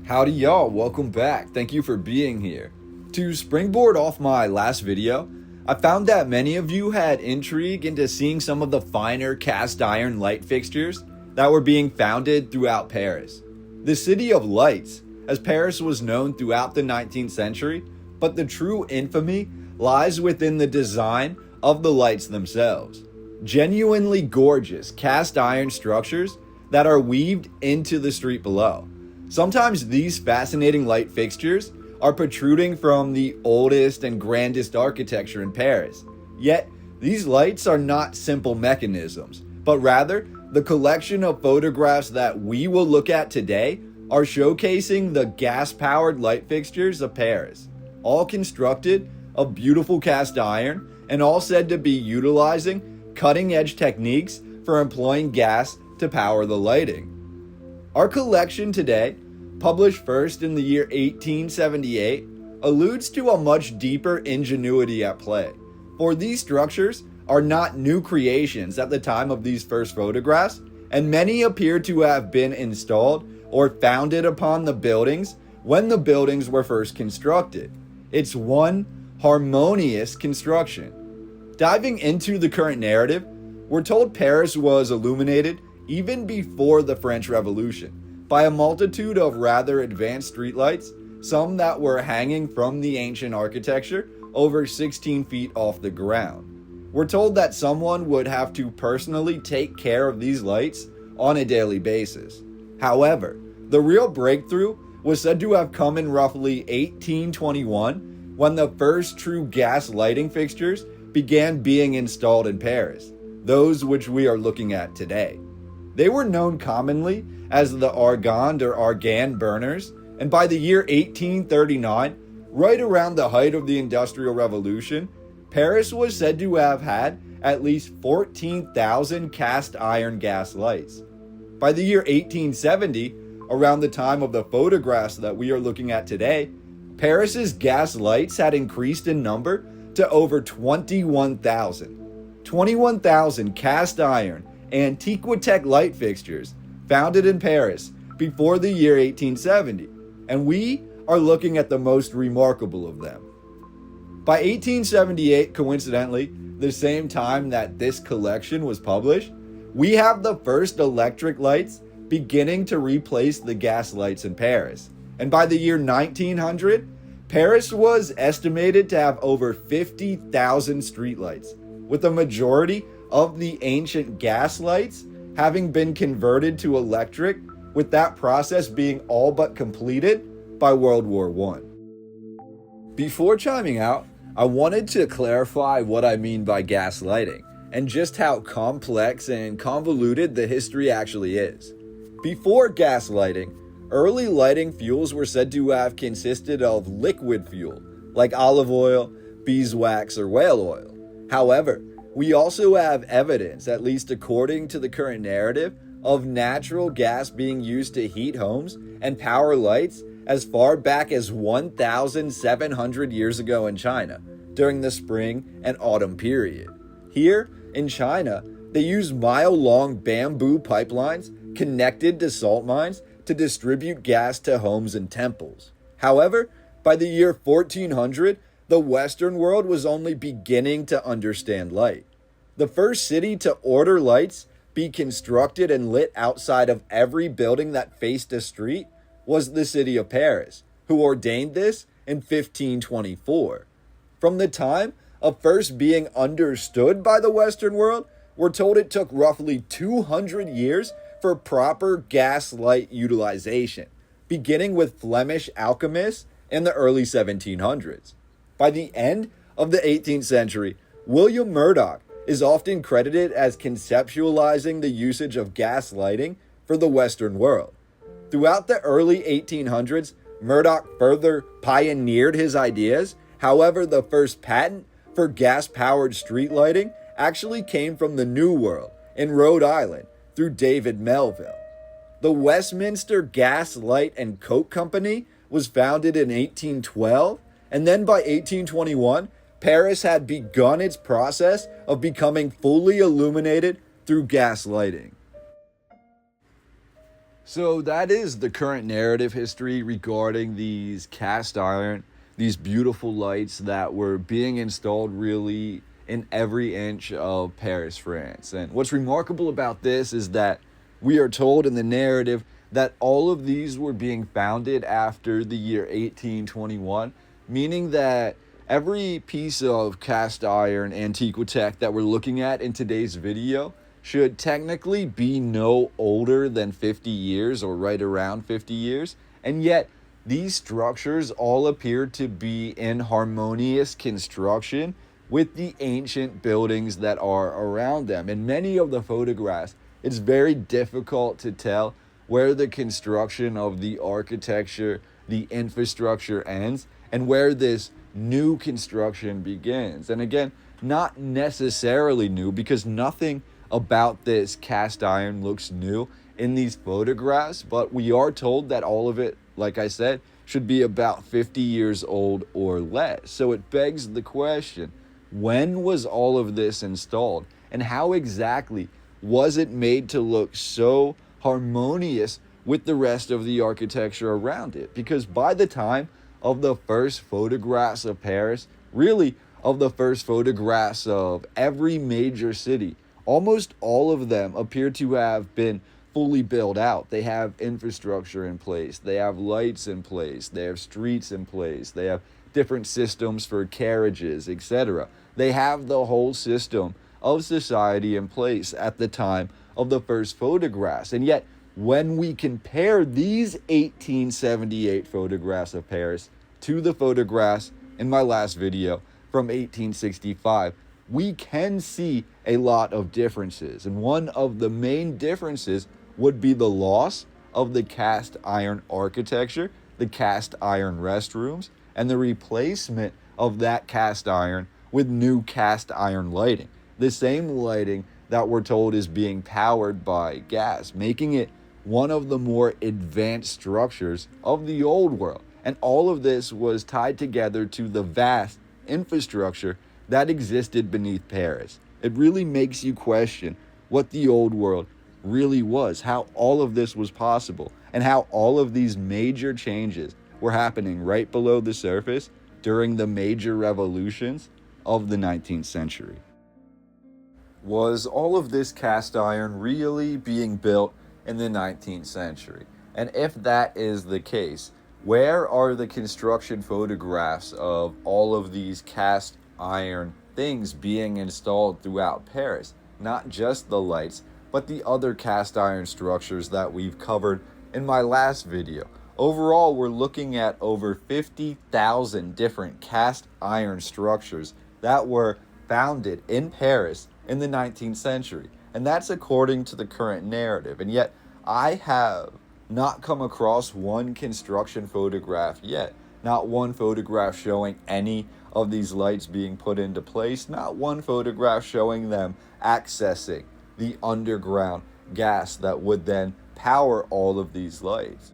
Howdy y'all, welcome back. Thank you for being here. To springboard off my last video, I found that many of you had intrigue into seeing some of the finer cast iron light fixtures that were being founded throughout Paris. The city of lights, as Paris was known throughout the 19th century, but the true infamy lies within the design of the lights themselves. Genuinely gorgeous cast iron structures that are weaved into the street below. Sometimes these fascinating light fixtures are protruding from the oldest and grandest architecture in Paris. Yet, these lights are not simple mechanisms, but rather the collection of photographs that we will look at today are showcasing the gas-powered light fixtures of Paris, all constructed of beautiful cast iron and all said to be utilizing cutting-edge techniques for employing gas to power the lighting. Our collection today, published first in the year 1878, alludes to a much deeper ingenuity at play, for these structures are not new creations at the time of these first photographs, and many appear to have been installed or founded upon the buildings when the buildings were first constructed. It's one harmonious construction. Diving into the current narrative, we're told Paris was illuminated even before the French Revolution by a multitude of rather advanced streetlights, some that were hanging from the ancient architecture over 16 feet off the ground. We're told that someone would have to personally take care of these lights on a daily basis. However, the real breakthrough was said to have come in roughly 1821 when the first true gas lighting fixtures began being installed in Paris, those which we are looking at today. They were known commonly as the Argand or Argan burners, and by the year 1839, right around the height of the Industrial Revolution, Paris was said to have had at least 14,000 cast iron gas lights. By the year 1870, around the time of the photographs that we are looking at today, Paris's gas lights had increased in number to over 21,000. 21,000 cast iron Antiquitech light fixtures founded in Paris before the year 1870, and we are looking at the most remarkable of them. By 1878, coincidentally, the same time that this collection was published, we have the first electric lights beginning to replace the gas lights in Paris. And by the year 1900, Paris was estimated to have over 50,000 streetlights, with a majority of the ancient gas lights having been converted to electric, with that process being all but completed by World War I. Before chiming out, I wanted to clarify what I mean by gas lighting, and just how complex and convoluted the history actually is. Before gas lighting, early lighting fuels were said to have consisted of liquid fuel, like olive oil, beeswax, or whale oil. However, we also have evidence, at least according to the current narrative, of natural gas being used to heat homes and power lights as far back as 1,700 years ago in China, during the spring and autumn period. Here, in China, they use mile-long bamboo pipelines connected to salt mines to distribute gas to homes and temples. However, by the year 1400, the Western world was only beginning to understand light. The first city to order lights be constructed and lit outside of every building that faced a street was the city of Paris, who ordained this in 1524. From the time of first being understood by the Western world, we're told it took roughly 200 years for proper gas light utilization, beginning with Flemish alchemists in the early 1700s. By the end of the 18th century, William Murdoch is often credited as conceptualizing the usage of gas lighting for the Western world. Throughout the early 1800s, Murdoch further pioneered his ideas. However, the first patent for gas-powered street lighting actually came from the New World in Rhode Island through David Melville. The Westminster Gas, Light, and Coke Company was founded in 1812, and then by 1821, Paris had begun its process of becoming fully illuminated through gas lighting. So that is the current narrative history regarding these cast iron, these beautiful lights that were being installed really in every inch of Paris, France. And what's remarkable about this is that we are told in the narrative that all of these were being founded after the year 1821, meaning that every piece of cast iron Antiquitech that we're looking at in today's video should technically be no older than 50 years or right around 50 years. And yet, these structures all appear to be in harmonious construction with the ancient buildings that are around them. In many of the photographs, it's very difficult to tell where the construction of the architecture, the infrastructure ends, and where this new construction begins. And again, not necessarily new, because nothing about this cast iron looks new in these photographs, but we are told that all of it, like I said, should be about 50 years old or less. So it begs the question, when was all of this installed, and how exactly was it made to look so harmonious with the rest of the architecture around it? Because by the time of the first photographs of Paris, really of the first photographs of every major city, almost all of them appear to have been fully built out. They have infrastructure in place, they have lights in place, they have streets in place, they have different systems for carriages, etc. They have the whole system of society in place at the time of the first photographs. And yet, when we compare these 1878 photographs of Paris to the photographs in my last video from 1865, we can see a lot of differences. And one of the main differences would be the loss of the cast iron architecture, the cast iron restrooms, and the replacement of that cast iron with new cast iron lighting. The same lighting that we're told is being powered by gas, making it one of the more advanced structures of the old world. And all of this was tied together to the vast infrastructure that existed beneath Paris. It really makes you question what the old world really was, how all of this was possible, and how all of these major changes were happening right below the surface during the major revolutions of the 19th century. Was all of this cast iron really being built in the 19th century? And if that is the case, where are the construction photographs of all of these cast iron things being installed throughout Paris? Not just the lights, but the other cast iron structures that we've covered in my last video. Overall, we're looking at over 50,000 different cast iron structures that were founded in Paris in the 19th century. And that's according to the current narrative. And yet, I have not come across one construction photograph yet. Not one photograph showing any of these lights being put into place. Not one photograph showing them accessing the underground gas that would then power all of these lights.